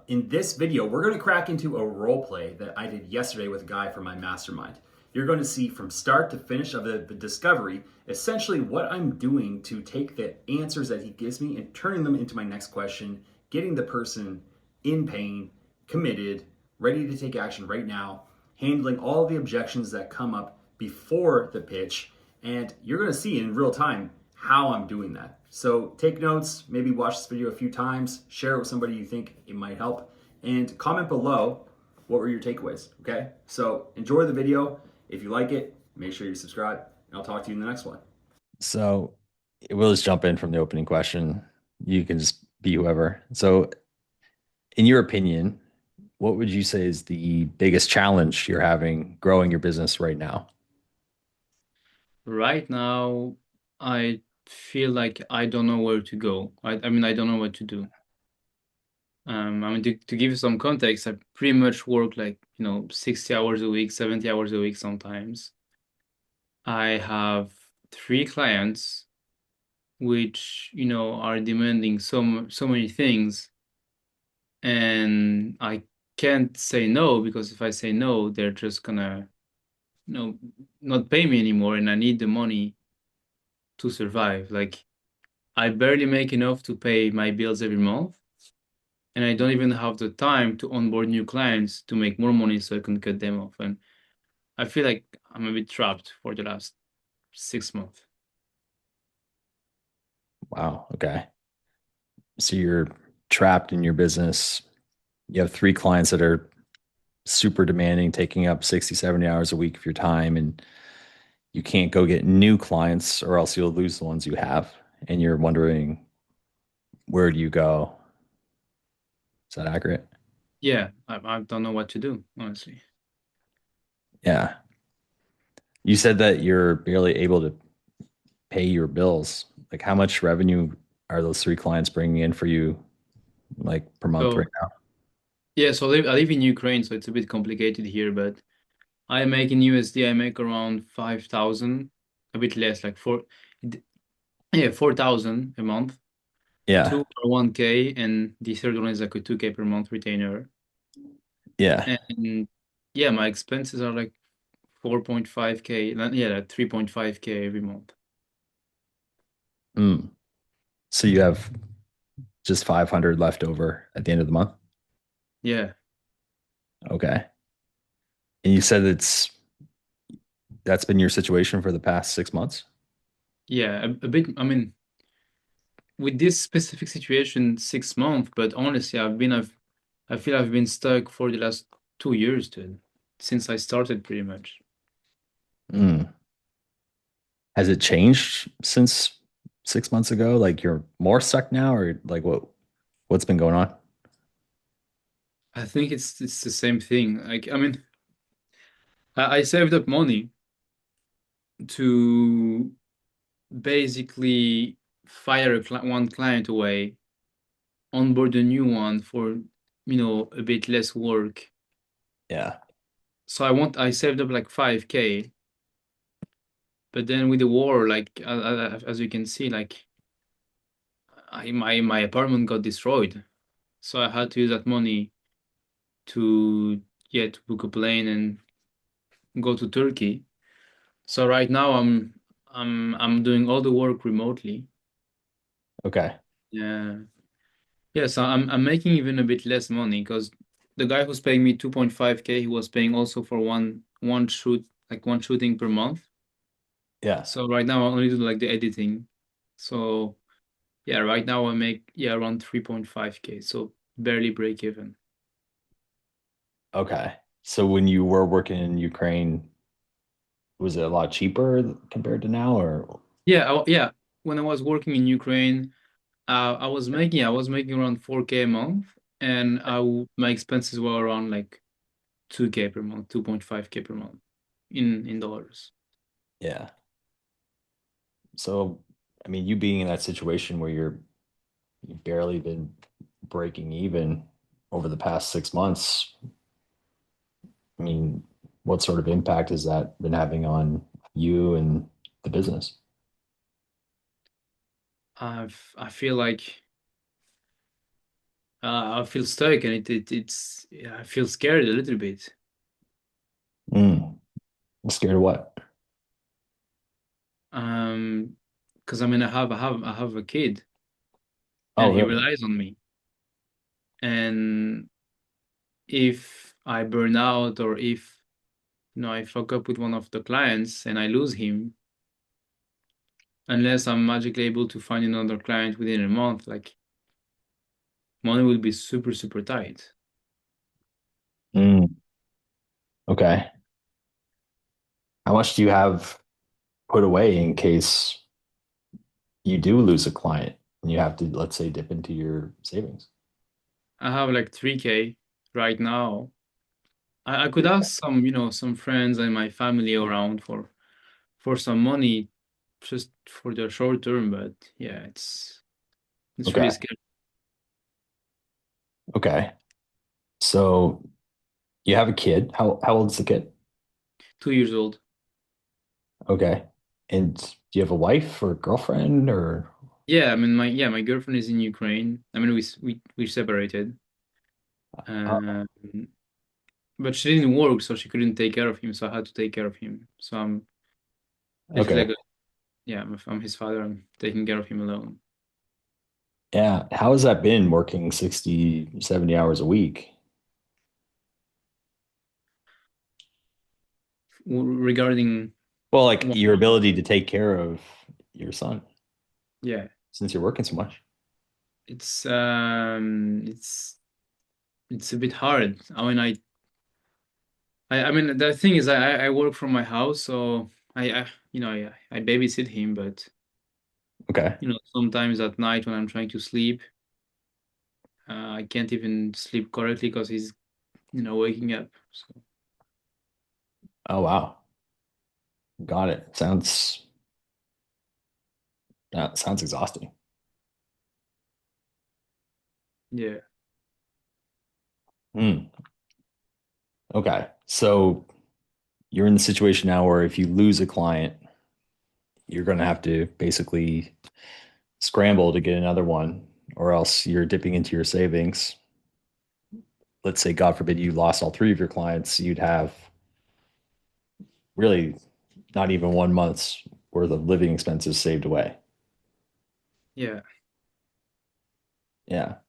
In this video, we're going to crack into a role play that I did yesterday with a guy from my mastermind. You're going to see from start to finish of the discovery, essentially what I'm doing to take the answers that he gives me and turning them into my next question, getting the person in pain, committed, ready to take action right now, handling all the objections that come up before the pitch, and you're going to see in real time how I'm doing that. So take notes, maybe watch this video a few times, share it with somebody you think it might help, and comment below what were your takeaways, okay? So enjoy the video. If you like it, make sure you subscribe, and I'll talk to you in the next one. So we'll just jump in from the opening question. You can just be whoever. So, in your opinion, what would you say is the biggest challenge you're having growing your business right now? Right now, I feel like I don't know where to go. I mean, I don't know what to do. To give you some context, I pretty much work like, 60 hours a week, 70 hours a week sometimes. I have 3 clients, which, are demanding so many things. And I can't say no because if I say no, they're just gonna, not pay me anymore, and I need the money to survive. Like, I barely make enough to pay my bills every month, and I don't even have the time to onboard new clients to make more money so I can cut them off. And I feel like I'm a bit trapped for the last 6 months. Wow. Okay. So you're trapped in your business. You have 3 clients that are super demanding, taking up 60, 70 hours a week of your time, and you can't go get new clients or else you'll lose the ones you have. And you're wondering, where do you go? Is that accurate? Yeah, I don't know what to do, honestly. Yeah. You said that you're barely able to pay your bills. Like, how much revenue are those 3 clients bringing in for you, like per month right So, now? yeah, so I live in Ukraine, so it's a bit complicated here, but I make in USD, I make around 5,000, a bit less, like yeah, 4,000 a month. Yeah. Two are 1K, and the third one is like a 2K per month retainer. Yeah. And yeah, my expenses are like 4.5K. Yeah, like 3.5K every month. Mm. So you have just 500 left over at the end of the month? Yeah. Okay. And you said that's been your situation for the past 6 months? Yeah, a bit. I mean, with this specific situation, 6 months, but honestly, I feel I've been stuck for the last 2 years, dude, since I started pretty much. Mm. Has it changed since 6 months ago? Like you're more stuck now, or like what's been going on? I think it's the same thing. Like, I mean, I saved up money to basically fire one client away, onboard a new one for, a bit less work. Yeah. So I saved up like 5K, but then with the war, like as you can see, like my apartment got destroyed. So I had to use that money to to book a plane and go to Turkey. So right now I'm doing all the work remotely. Okay. Yeah. Yeah, so I'm making even a bit less money because the guy who's paying me 2.5K, he was paying also for one shoot, like one shooting per month. Yeah. So right now I only do like the editing. So yeah, right now I make around 3.5K, so barely break even. Okay. So when you were working in Ukraine, was it a lot cheaper compared to now, or Yeah, when I was working in Ukraine, I was making around 4K a month, and my expenses were around like 2K per month, 2.5K per month in dollars. yeah. So I mean, you being in that situation where you've barely been breaking even over the past 6 months, I mean, what sort of impact has that been having on you and the business? I feel like I feel stuck, and it's yeah, I feel scared a little bit. Mm. Scared of what? Um, because I mean, I have a kid, Oh, and he really? relies on me. And if I burn out, or if I fuck up with one of the clients and I lose him, unless I'm magically able to find another client within a month, like money will be super, super tight. Mm. Okay. How much do you have put away in case you do lose a client and you have to, let's say, dip into your savings? I have like 3K right now. I could ask some friends and my family around for some money just for the short term, but yeah, it's really Okay. scary. Okay. So you have a kid. How old is the kid? 2 years old. Okay. And do you have a wife or girlfriend or Yeah, I mean my girlfriend is in Ukraine. I mean we separated. oh, Um, but she didn't work, so she couldn't take care of him, so I had to take care of him. So I'm basically okay. like yeah, I'm his father. I'm taking care of him alone. Yeah. How has that been working 60, 70 hours a week? Regarding Well, like what, your ability to take care of your son yeah, since you're working so much. it's um it's it's a bit hard. I mean the thing is I work from my house, so I babysit him, but Okay. sometimes at night when I'm trying to sleep, I can't even sleep correctly because he's waking up. So Oh, wow. Got it. Sounds exhausting. yeah, Hmm. Okay. So you're in the situation now where if you lose a client, you're going to have to basically scramble to get another one, or else you're dipping into your savings. Let's say, God forbid, you lost all three of your clients, you'd have really not even 1 month's worth of living expenses saved away. yeah. Yeah.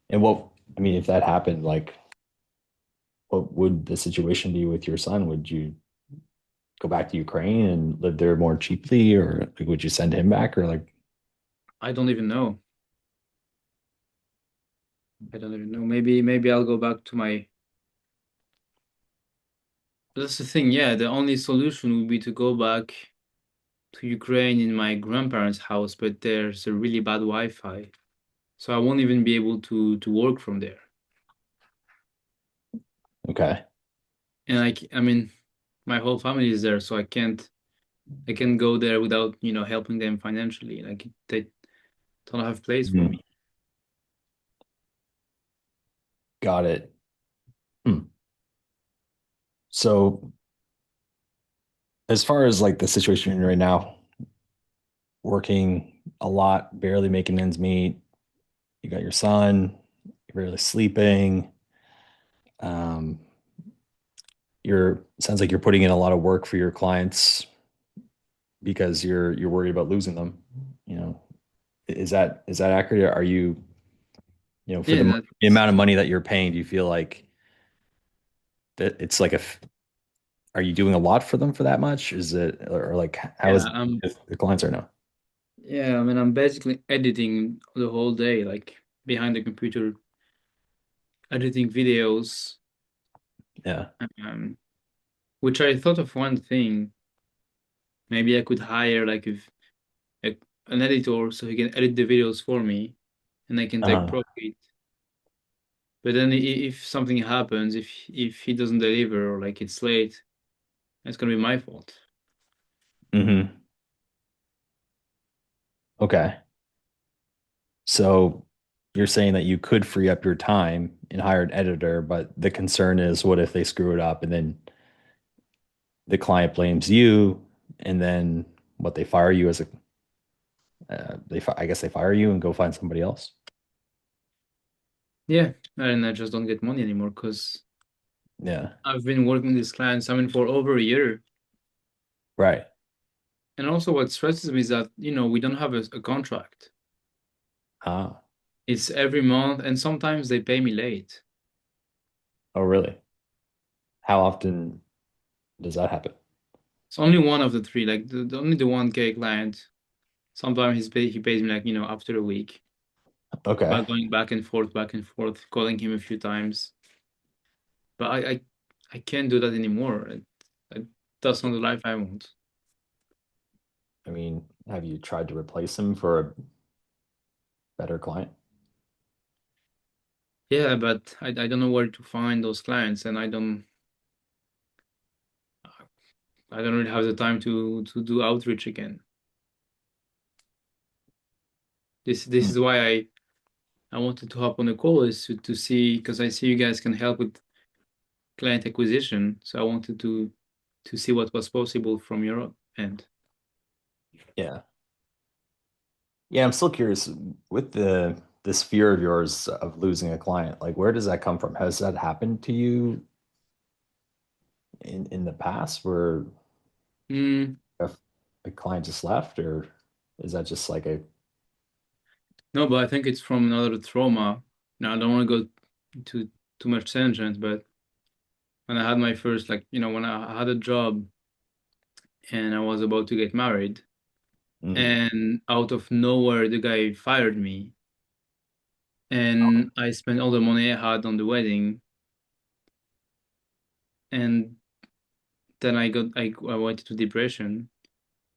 And I mean, if that happened, like, what would the situation be with your son? Would you go back to Ukraine and live there more cheaply, or like, would you send him back, or like, I don't even know. I don't even know. Maybe I'll go back to my. That's the thing. Yeah, the only solution would be to go back to Ukraine in my grandparents' house, but there's a really bad Wi-Fi, so I won't even be able to work from there. okay. And I mean, my whole family is there, so I can't go there without helping them financially. Like they don't have place for Mhm. me. Got it. Hmm. So as far as like the situation you're in right now, working a lot, barely making ends meet, you got your son, you're barely sleeping. Um, sounds like you're putting in a lot of work for your clients because you're worried about losing them. You know, is that accurate? Are for Yeah, the that's amount of money that you're paying, do you feel like that it's like are you doing a lot for them for that much? Is it, or like, how is yeah. it if the clients are now? Yeah. I mean, I'm basically editing the whole day, like behind the computer, editing videos. Yeah. Um, which I thought of one thing. Maybe I could hire like if a, an editor so he can edit the videos for me, and I can take Uh-huh. profit. But then if something happens, if he doesn't deliver or like it's late, it's gonna be my fault. Hmm. Okay. So you're saying that you could free up your time and hire an editor, but the concern is what if they screw it up and then the client blames you, and then what, they fire you as a I guess they fire you and go find somebody else. Yeah, and I just don't get money anymore because Yeah. I've been working with these clients, I mean, for over a year. Right. And also what stresses me is that, we don't have a contract. Ah. It's every month, and sometimes they pay me late. Oh, really? How often does that happen? It's only one of the three, like only the 1K client. Sometimes he pays me like, after a week, Okay. by going back and forth, calling him a few times. But I can't do that anymore. That's not the life I want. I mean, have you tried to replace him for a better client? Yeah, but I don't know where to find those clients, and I don't really have the time to do outreach again. This Hmm. is why I wanted to hop on a call, is to see, because I see you guys can help with client acquisition. So I wanted to see what was possible from your end. Yeah. Yeah, I'm still curious with this fear of yours of losing a client. Like, where does that come from? Has that happened to you in the past where Mm, a, a client just left, or is that just like a no, but I think it's from another trauma. Now I don't want to go into too much tangent, but when I had my first, like, when I had a job and I was about to get married, mm, and out of nowhere the guy fired me, and I spent all the money I had on the wedding, and then I went into depression,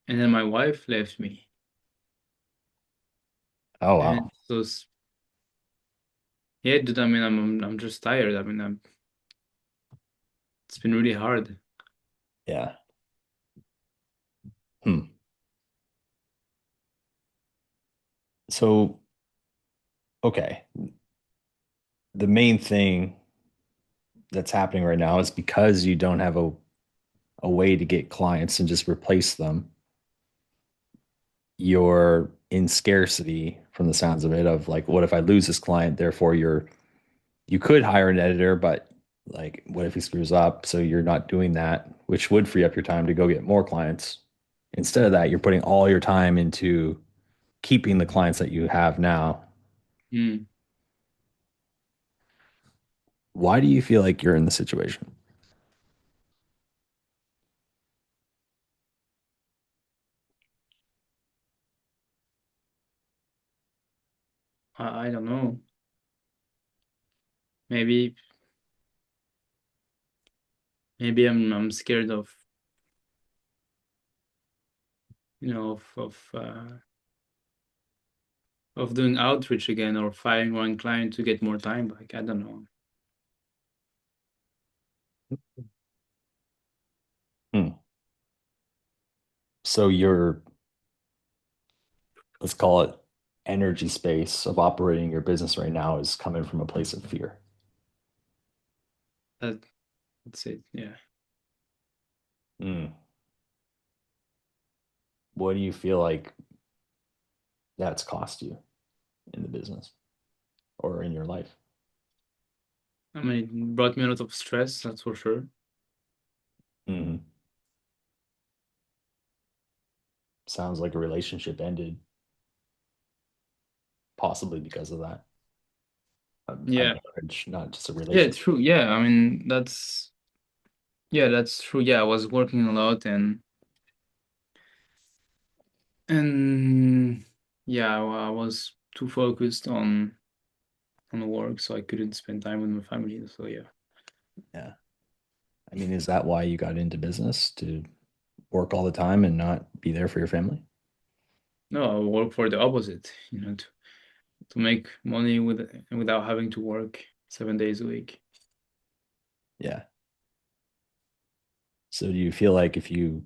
and then my wife left me, oh and wow. so yeah, dude. I mean, I'm just tired. I mean, it's been really hard. Yeah. Hmm. So okay. The main thing that's happening right now is because you don't have a way to get clients and just replace them, you're in scarcity from the sounds of it of like, what if I lose this client? Therefore, you could hire an editor, but like, what if he screws up? So you're not doing that, which would free up your time to go get more clients. Instead of that, you're putting all your time into keeping the clients that you have now. Mm. Why do you feel like you're in the situation? I don't know. Maybe maybe I'm scared of doing outreach again, or firing one client to get more time back. I don't know. Hmm. So your, let's call it, energy space of operating your business right now is coming from a place of fear. That that's it. Yeah. Hmm. What do you feel like that's cost you in the business or in your life? I mean, it brought me a lot of stress, that's for sure. Hmm. Sounds like a relationship ended possibly because of that. A Yeah. marriage, not just a Yeah, relationship. true. Yeah, I mean, that's true. Yeah, I was working a lot, and yeah, I was too focused on work, so I couldn't spend time with my family. So yeah. Yeah. I mean, is that why you got into business to work all the time and not be there for your family? No, I work for the opposite, to make money without having to work 7 days a week. Yeah. So do you feel like if you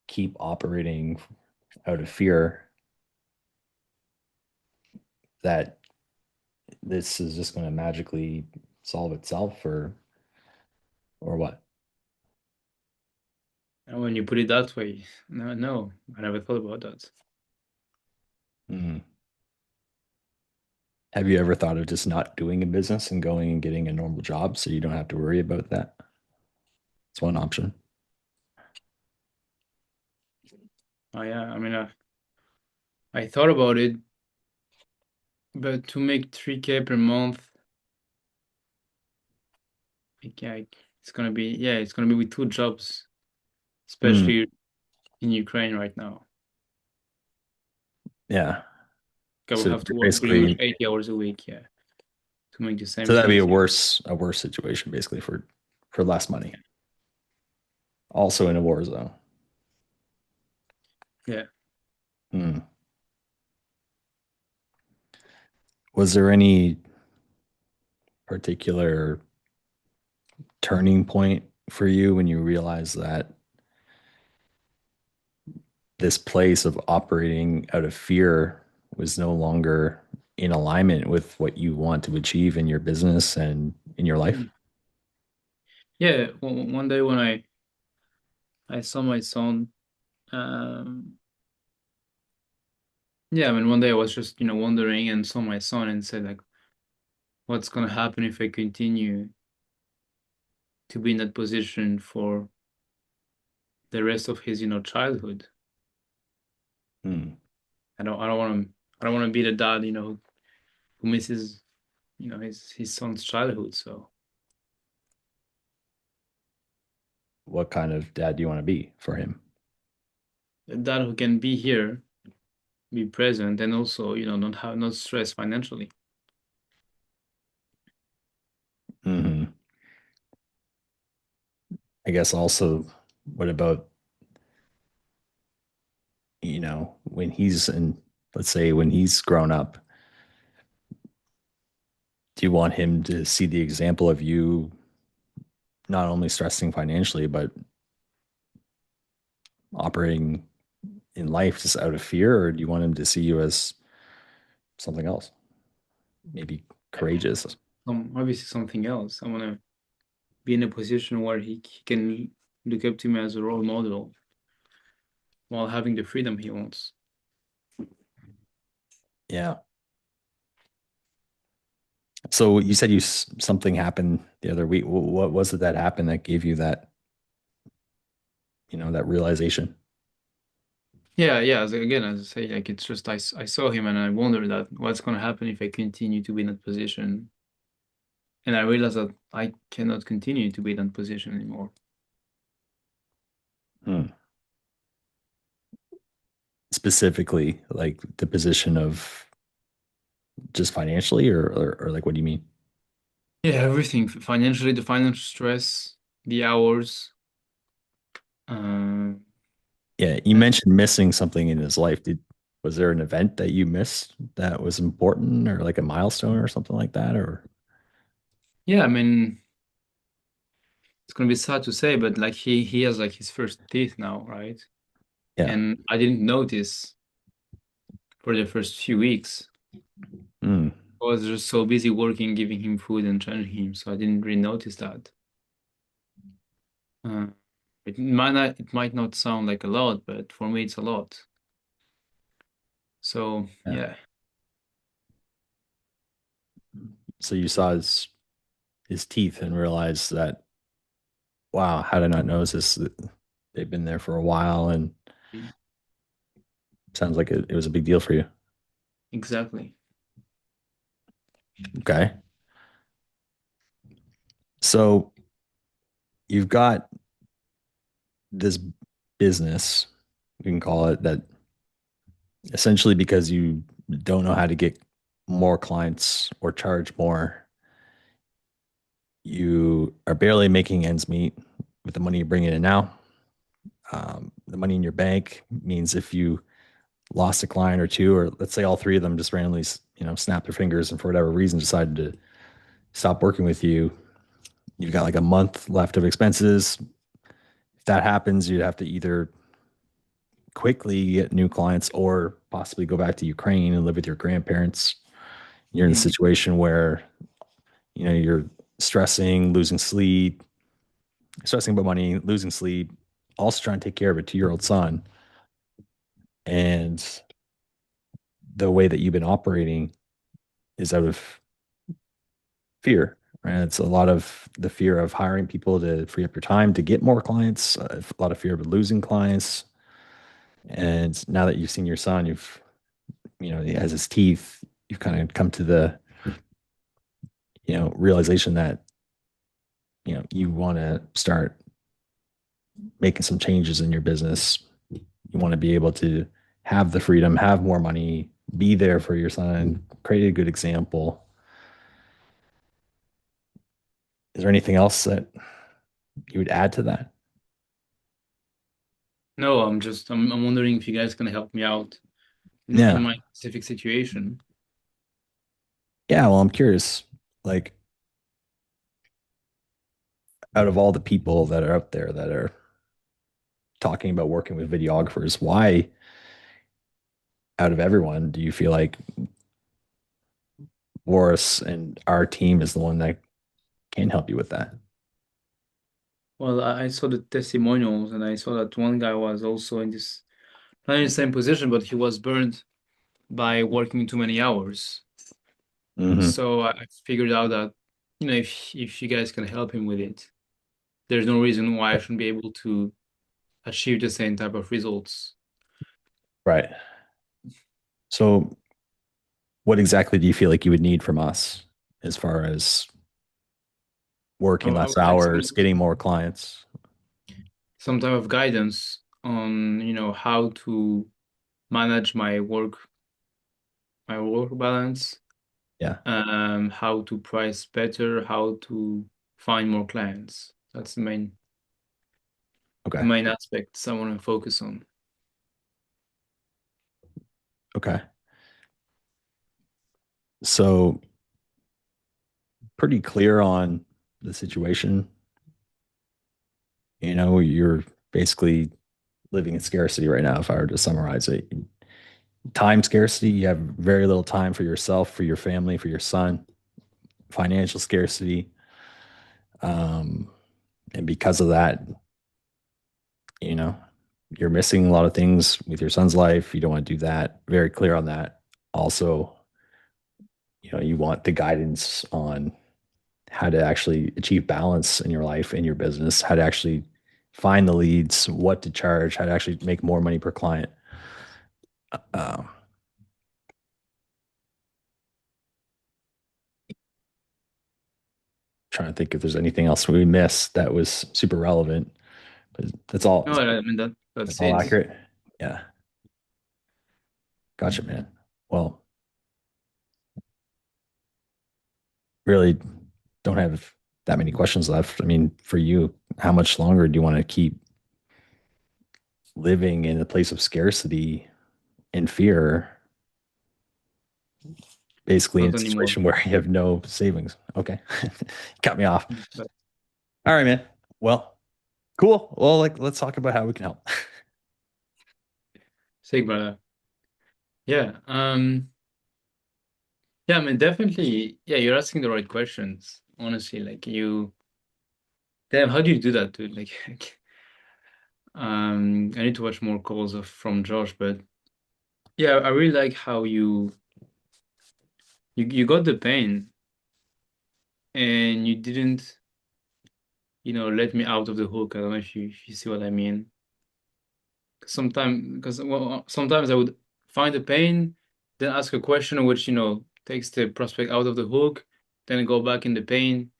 keep operating out of fear that this is just going to magically solve itself or what? And when you put it that way, no, no, I never thought about that. Mm. Have you ever thought of just not doing a business and going and getting a normal job so you don't have to worry about that? It's one option. Oh yeah, I mean, I thought about it, but to make 3K per month, like, yeah, it's gonna be with two jobs, Hmm. especially in Ukraine right now. Yeah. I will So have to you're work pretty much basically 80 hours a week, yeah, to make the same so that'd be things. a worse situation basically for less money. Also in a war zone. Yeah. Hmm. Was there any particular turning point for you when you realized that this place of operating out of fear was no longer in alignment with what you want to achieve in your business and in your life? Mm. Yeah, one day when I saw my son, um, yeah, I mean, one day I was just, wondering and saw my son and said, like, what's gonna happen if I continue to be in that position for the rest of his, childhood? Hmm. I don't want to be the dad, who misses, his son's childhood. So What kind of dad do you want to be for him? a dad who can be here, be present, and also, not stress financially. Hmm. I guess also, what about, when he's in, let's say, when he's grown up, do you want him to see the example of you not only stressing financially, but operating in life just out of fear? Or do you want him to see you as something else? Maybe courageous. Obviously something else. I want to be in a position where he can look up to me as a role model while having the freedom he wants. Yeah. So you said something happened the other week. What was it that happened that gave you that, that realization? Yeah, yeah. Again, as I say, like it's just I saw him and I wondered that what's going to happen if I continue to be in that position, and I realized that I cannot continue to be in that position anymore. Hmm. Specifically, like the position of just financially, or like, what do you mean? Yeah, everything financially, the financial stress, the hours. Um, Yeah, you and mentioned missing something in his life. Was there an event that you missed that was important, or like a milestone or something like that? Or yeah, I mean, it's gonna be sad to say, but like he has like his first teeth now, right? yeah. And I didn't notice for the first few weeks. Hmm. I was just so busy working, giving him food and changing him, so I didn't really notice that. Uh, it might not sound like a lot, but for me it's a lot. So Yeah. yeah, So you saw his teeth and realized that, wow, how did I not notice this? They've been there for a while, and sounds like it was a big deal for you. exactly. Okay. So you've got this business, we can call it that, essentially because you don't know how to get more clients or charge more. You are barely making ends meet with the money you're bringing in now. The money in your bank means if you lost a client or two, or let's say all three of them just randomly, snap their fingers and for whatever reason decided to stop working with you, you've got like a month left of expenses. If that happens, you'd have to either quickly get new clients or possibly go back to Ukraine and live with your grandparents. You're in a Mhm. situation where, you're stressing, losing sleep, stressing about money, losing sleep, also trying to take care of a 2-year-old son. And the way that you've been operating is out of fear, right? It's a lot of the fear of hiring people to free up your time to get more clients, a lot of fear of losing clients. And now that you've seen your son, he has his teeth, you've kind of come to the, realization that, you want to start making some changes in your business. You want to be able to have the freedom, have more money, be there for your son, create a good example. Is there anything else that you would add to that? No, I'm wondering if you guys can help me out in Yeah. my specific situation. Yeah. Well, I'm curious, like, out of all the people that are out there that are talking about working with videographers, why, out of everyone, do you feel like Boris and our team is the one that can help you with that? Well, I saw the testimonials and I saw that one guy was also in this, not in the same position, but he was burned by working too many hours. Mm-hmm. So I figured out that, if you guys can help him with it, there's no reason why I shouldn't be able to achieve the same type of results. Right. So, what exactly do you feel like you would need from us as far as I, working I less would like hours, getting more clients? some type of guidance on, how to manage my work balance, Yeah. how to price better, how to find more clients. That's the Okay. main aspects I want to focus on. Okay. So, pretty clear on the situation. You're basically living in scarcity right now, if I were to summarize it. Time scarcity, you have very little time for yourself, for your family, for your son. Financial scarcity. Um, and because of that, you know, you're missing a lot of things with your son's life. You don't want to do that. Very clear on that. Also, you want the guidance on how to actually achieve balance in your life, in your business, how to actually find the leads, what to charge, how to actually make more money per client. Uh, Trying to think if there's anything else we missed that was super relevant. But that's all. No, I mean That's that's all it. accurate. Yeah. Gotcha, man. Well, really don't have that many questions left. I mean, for you, how much longer do you want to keep living in a place of scarcity and fear, basically in Not a anymore. situation where you have no savings? Okay. Cut me off. All right, man. Well, cool. Well, let's talk about how we can help. Sick, brother. Yeah. Yeah, I mean, definitely. Yeah, you're asking the right questions. Honestly, like damn, how do you do that, dude? Like, I need to watch more calls from Josh, but yeah, I really like how you got the pain and you didn't, let me out of the hook. I don't know if you see what I mean. Sometimes, because well, sometimes I would find the pain, then ask a question which, takes the prospect out of the hook, then go back in the pain.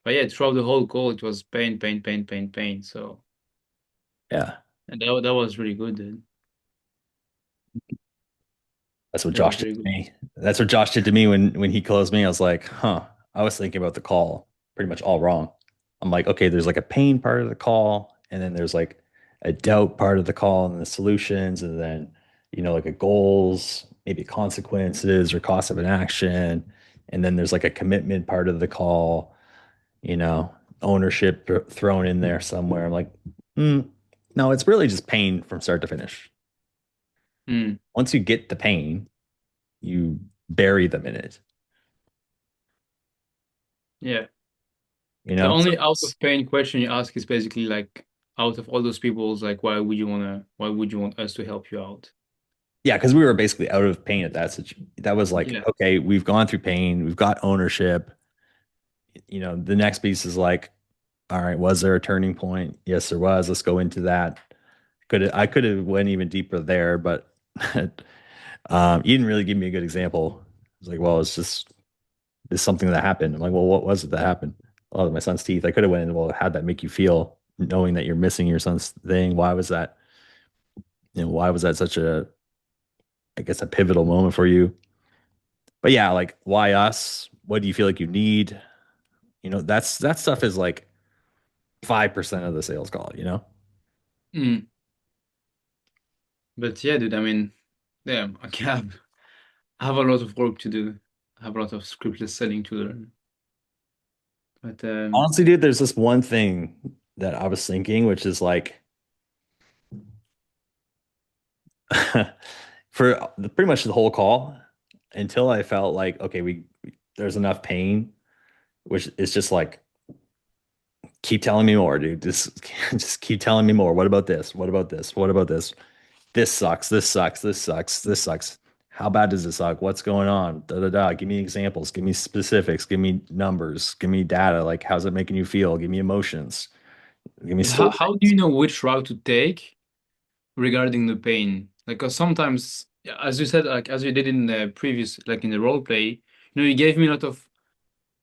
But yeah, throughout the whole call, it was pain, pain, pain, pain, pain. So, Yeah. and that was really good, dude. That's what That Josh was did really to good. me. That's what Josh did to me when he closed me. I was like, huh. I was thinking about the call pretty much all wrong. I'm like, okay, there's like a pain part of the call, and then there's like a doubt part of the call, and the solutions, and then like a goals, maybe consequences or cost of an action, and then there's like a commitment part of the call, you know, ownership thrown in there somewhere. I'm like, mm, no, it's really just pain from start to finish. Mm, Once you get the pain, you bury them in it. yeah. The So only out of pain question you ask is basically like, out of all those people's, like, why would you want us to help you out? Yeah, because we were basically out of pain at that was like, Yeah. okay, we've gone through pain, we've got ownership. The next piece is like, all right, was there a turning point? Yes, there was. Let's go into that. I could have went even deeper there, but you didn't really give me a good example. It's like, well, it's something that happened. I'm like, well, what was it that happened? Oh, my son's teeth. I could have went in, well, how'd that make you feel knowing that you're missing your son's thing? Why was that? Why was that such I guess, a pivotal moment for you? But yeah, like, why us? What do you feel like you need? That stuff is like 5% of the sales call. Mm. But yeah, dude, I mean, yeah, I have a lot of work to do. I have a lot of scriptless selling to learn. But Honestly, dude, there's this one thing that I was thinking, which is like, pretty much the whole call until I felt like, okay, there's enough pain, which is just like, keep telling me more, dude. Just keep telling me more. What about this? What about this? What about this? This sucks. This sucks. This sucks. This sucks. How bad does it suck? What's going on? Da da da. Give me examples. Give me specifics. Give me numbers. Give me data. Like, how's it making you feel? Give me emotions. Give me but how do stories. you know which route to take regarding the pain? Like, 'cause sometimes, yeah, as you said, like as you did in the previous, like in the role play, you gave me a lot of,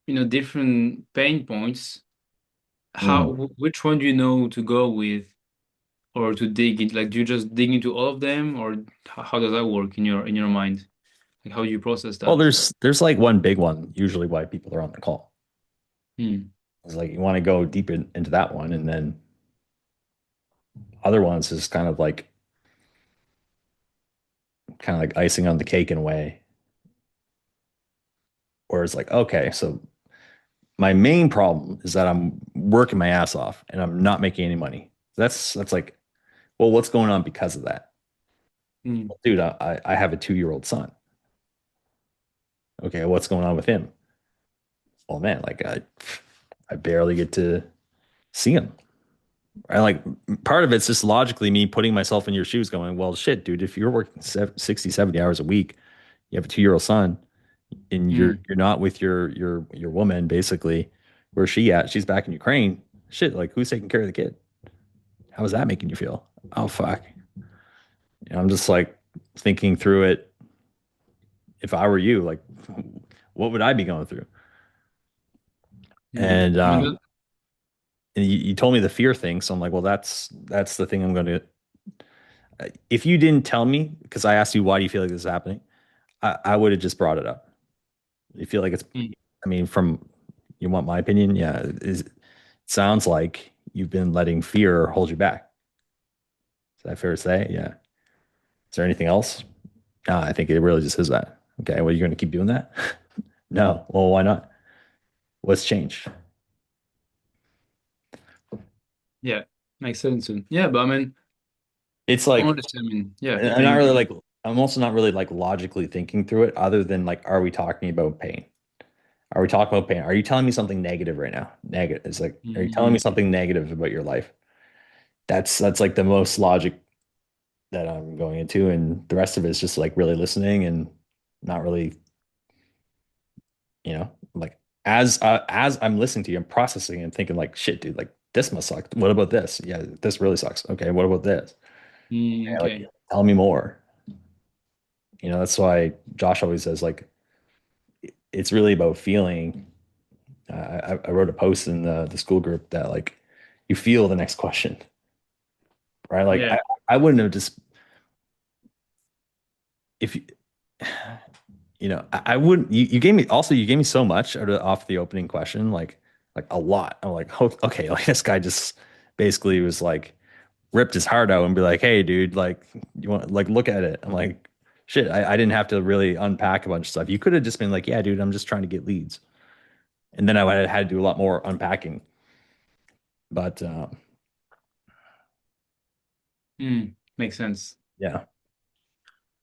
different pain points. Mm. Which one do you know to go with or to dig in? Like, do you just dig into all of them, or how does that work in your mind? Like, how do you process Well, that? there's like one big one, usually why people are on the call. Hmm. It's like you want to go deep into that one, and then other ones is kind of like icing on the cake in a way, where it's like, okay, so my main problem is that I'm working my ass off and I'm not making any money. That's like, well, what's going on because of that? Hmm. Well, dude, I have a 2-year-old son. Okay, what's going on with him? Well, man, like I barely get to see him. I like part of it's just logically me putting myself in your shoes, going, well, shit, dude, if you're working 60, 70 hours a week, you have a 2-year-old son, and Hmm. you're not with your woman, basically. Where's she at? She's back in Ukraine. Shit, like, who's taking care of the kid? How is that making you feel? Oh fuck. I'm just like thinking through it. If I were you, like, what would I be going through? Hmm. And I mean, you told me the fear thing, so I'm like, well, that's the thing I'm going to. If you didn't tell me, because I asked you why do you feel like this is happening, I would have just brought it up. You feel like it's. hmm. I mean, from you want my opinion? Yeah, it sounds like you've been letting fear hold you back. Is that fair to say? Yeah. Is there anything else? No, I think it really just is that. Okay, well, you're going to keep doing that? No. Well, why not? What's changed? Yeah, makes sense. Yeah, but I mean, It's like honestly, I mean, yeah, the I'm not really pain. like I'm also not really like logically thinking through it other than like, are we talking about pain? Are we talking about pain? Are you telling me something negative right now? Negative. It's like, are you telling me Hmm. something negative about your life? That's like the most logic that I'm going into, and the rest of it is just like really listening and not really, like, as I'm listening to you, I'm processing and thinking like, shit, dude, like this must suck. What about this? Yeah, this really sucks. Okay, what about this? Hmm. Yeah, like, Okay. tell me more. That's why Josh always says like it's really about feeling. I wrote a post in the school group that like you feel the next question, right? Like Yeah. I wouldn't have just if you, I wouldn't. You gave me so much off the opening question, like a lot. I'm like, oh, okay, like this guy just basically was like ripped his heart out and be like, hey, dude, like you want like look at it. I'm like, shit, I didn't have to really unpack a bunch of stuff. You could have just been like, yeah, dude, I'm just trying to get leads, and then I would have had to do a lot more unpacking. But Hmm. Makes sense. yeah,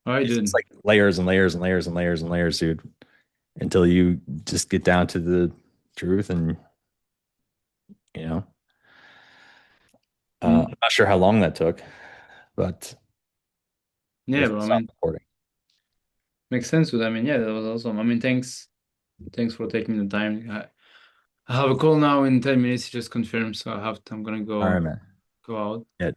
All right, it's just dude. like layers and layers and layers and layers and layers, dude, until you just get down to the truth. And you know, Hmm. I'm not sure how long that took, but Yeah, If but we I stop mean, recording. makes sense. I mean, yeah, that was awesome. I mean, thanks for taking the time. I have a call now in 10 minutes. Just confirmed, so I'm gonna All right, go man. out. Yeah.